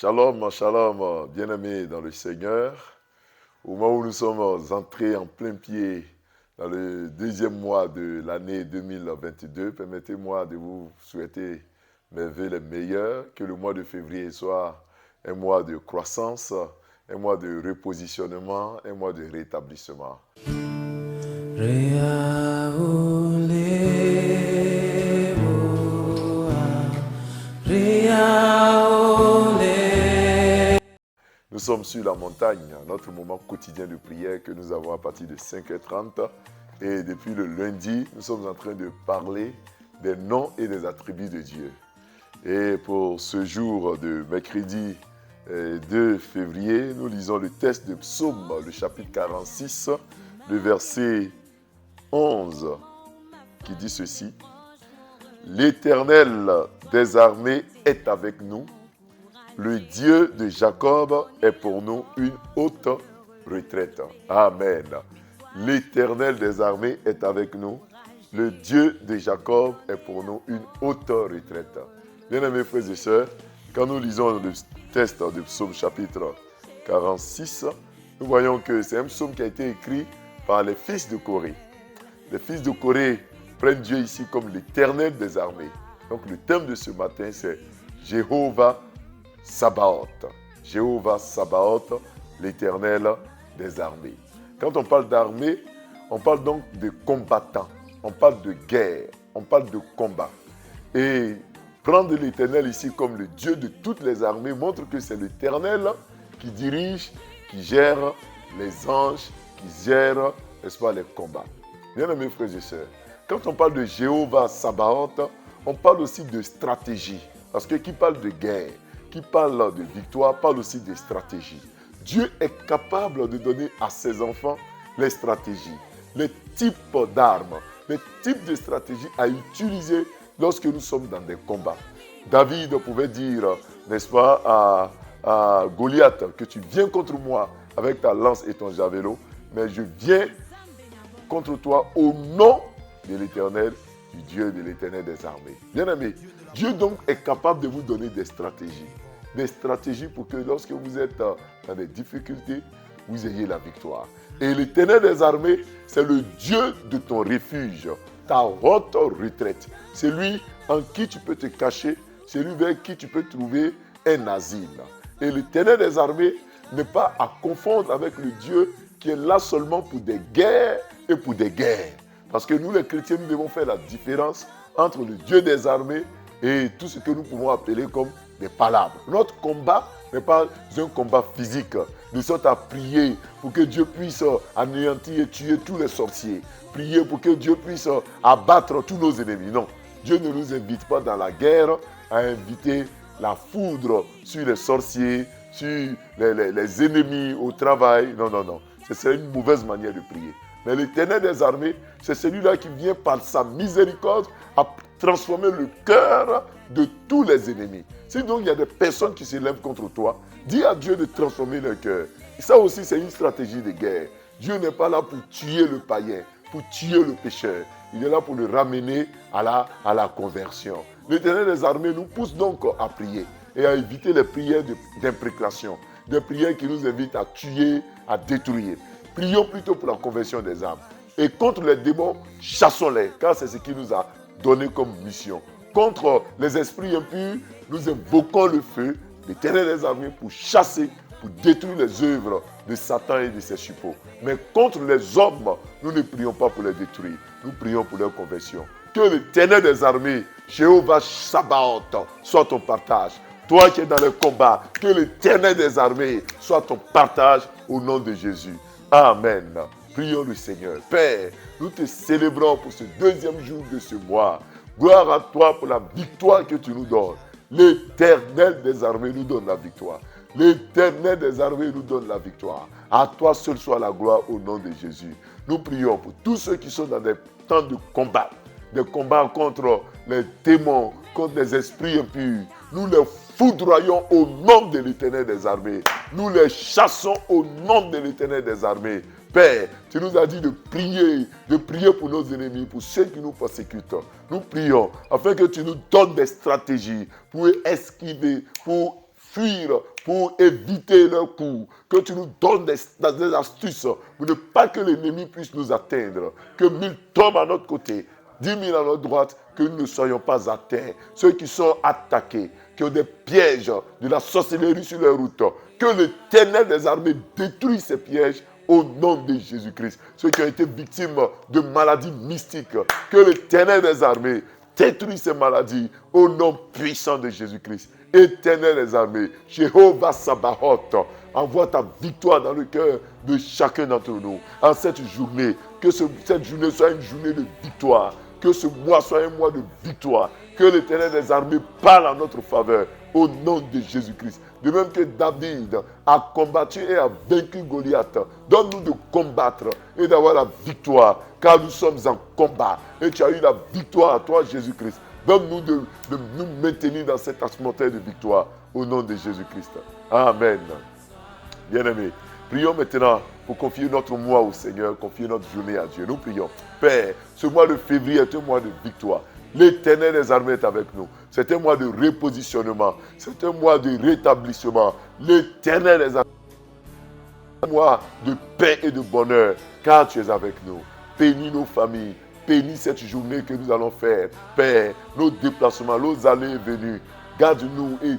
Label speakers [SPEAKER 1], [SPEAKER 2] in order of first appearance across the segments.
[SPEAKER 1] Shalom, shalom, bien-aimés dans le Seigneur. Au moment où nous sommes entrés en plein pied dans le deuxième mois de l'année 2022, permettez-moi de vous souhaiter mes vœux les meilleurs, que le mois de février soit un mois de croissance, un mois de repositionnement, un mois de rétablissement. Nous sommes sur la montagne, notre moment quotidien de prière que nous avons à partir de 5h30. Et depuis le lundi, nous sommes en train de parler des noms et des attributs de Dieu. Et pour ce jour de mercredi 2 février, nous lisons le texte de Psaume, le chapitre 46, le verset 11, qui dit ceci. « L'Éternel des armées est avec nous. Le Dieu de Jacob est pour nous une haute retraite. » Amen. L'Éternel des armées est avec nous. Le Dieu de Jacob est pour nous une haute retraite. Bien-aimés frères et sœurs, quand nous lisons le texte de Psaume chapitre 46, nous voyons que c'est un psaume qui a été écrit par les fils de Corée. Les fils de Corée prennent Dieu ici comme l'Éternel des armées. Donc le thème de ce matin, c'est Jéhovah Sabaoth. Jéhovah Sabaoth, l'Éternel des armées. Quand on parle d'armée, on parle donc de combattants. On parle de guerre, on parle de combat. Et prendre l'Éternel ici comme le Dieu de toutes les armées montre que c'est l'Éternel qui dirige, qui gère les anges, qui gère, n'est-ce pas, les combats. Bien-aimés frères et sœurs, quand on parle de Jéhovah Sabaoth, on parle aussi de stratégie. Parce que qui parle de guerre, qui parle de victoire, parle aussi de stratégie. Dieu est capable de donner à ses enfants les stratégies, les types d'armes, les types de stratégies à utiliser lorsque nous sommes dans des combats. David pouvait dire, n'est-ce pas, à Goliath, que tu viens contre moi avec ta lance et ton javelot, mais je viens contre toi au nom de l'Éternel, du Dieu de l'Éternel des armées. Bien-aimés, Dieu donc est capable de vous donner des stratégies. Des stratégies pour que lorsque vous êtes dans des difficultés, vous ayez la victoire. Et l'Éternel des armées, c'est le Dieu de ton refuge, ta haute retraite. C'est lui en qui tu peux te cacher, c'est lui vers qui tu peux trouver un asile. Et l'Éternel des armées n'est pas à confondre avec le Dieu qui est là seulement pour des guerres et pour des guerres. Parce que nous, les chrétiens, nous devons faire la différence entre le Dieu des armées et tout ce que nous pouvons appeler comme des palabres. Notre combat n'est pas un combat physique. Nous sommes à prier pour que Dieu puisse anéantir et tuer tous les sorciers. Prier pour que Dieu puisse abattre tous nos ennemis. Non, Dieu ne nous invite pas dans la guerre à inviter la foudre sur les sorciers, sur les ennemis au travail. Non, non, non. C'est une mauvaise manière de prier. Mais l'Éternel des armées, c'est celui-là qui vient par sa miséricorde à transformer le cœur de tous les ennemis. Si donc il y a des personnes qui se lèvent contre toi, dis à Dieu de transformer leur cœur. Et ça aussi, c'est une stratégie de guerre. Dieu n'est pas là pour tuer le païen, pour tuer le pécheur. Il est là pour le ramener à la conversion. L'Éternel des armées nous pousse donc à prier et à éviter les prières d'imprécation, des prières qui nous invitent à tuer, à détruire. Prions plutôt pour la conversion des âmes. Et contre les démons, chassons-les, car c'est ce qui nous a donné comme mission. Contre les esprits impurs, nous invoquons le feu, l'Éternel des armées, pour chasser, pour détruire les œuvres de Satan et de ses suppôts. Mais contre les hommes, nous ne prions pas pour les détruire, nous prions pour leur conversion. Que l'Éternel des armées, Jéhovah Sabaoth, soit ton partage. Toi qui es dans le combat, que l'Éternel des armées soit ton partage au nom de Jésus. Amen. Prions le Seigneur. Père, nous te célébrons pour ce deuxième jour de ce mois. Gloire à toi pour la victoire que tu nous donnes. L'Éternel des armées nous donne la victoire. L'Éternel des armées nous donne la victoire. À toi seul soit la gloire au nom de Jésus. Nous prions pour tous ceux qui sont dans des temps de combat. Des combats contre les démons, contre les esprits impurs. Nous les foudroyons au nom de l'Éternel des armées. Nous les chassons au nom de l'Éternel des armées. Père, tu nous as dit de prier pour nos ennemis, pour ceux qui nous persécutent. Nous prions afin que tu nous donnes des stratégies pour esquiver, pour fuir, pour éviter leurs coups. Que tu nous donnes des astuces pour ne pas que l'ennemi puisse nous atteindre. Que 1000 tombent à notre côté, 10 000 à notre droite, que nous ne soyons pas atteints. Ceux qui sont attaqués, qui ont des pièges de la sorcellerie sur leur route, que l'Éternel des armées détruise ces pièges au nom de Jésus-Christ. Ceux qui ont été victimes de maladies mystiques, que l'Éternel des armées détruise ces maladies au nom puissant de Jésus-Christ. Éternel des armées, Jéhovah Sabaoth, envoie ta victoire dans le cœur de chacun d'entre nous. En cette journée, que cette journée soit une journée de victoire. Que ce mois soit un mois de victoire. Que l'Éternel des armées parle en notre faveur au nom de Jésus-Christ. De même que David a combattu et a vaincu Goliath, donne-nous de combattre et d'avoir la victoire, car nous sommes en combat. Et tu as eu la victoire à toi, Jésus-Christ. Donne-nous de nous maintenir dans cette atmosphère de victoire au nom de Jésus-Christ. Amen. Bien-aimés, prions maintenant pour confier notre mois au Seigneur, confier notre journée à Dieu. Nous prions. Père, ce mois de février est un mois de victoire. L'Éternel des armées est avec nous. C'est un mois de repositionnement. C'est un mois de rétablissement. L'Éternel des armées est un mois de paix et de bonheur, car tu es avec nous. Bénis nos familles. Bénis cette journée que nous allons faire. Père, nos déplacements, nos allées et venues. Garde-nous et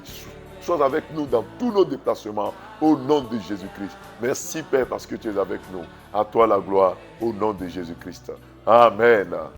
[SPEAKER 1] sois avec nous dans tous nos déplacements. Au nom de Jésus-Christ. Merci Père parce que tu es avec nous. À toi la gloire au nom de Jésus-Christ. Amen.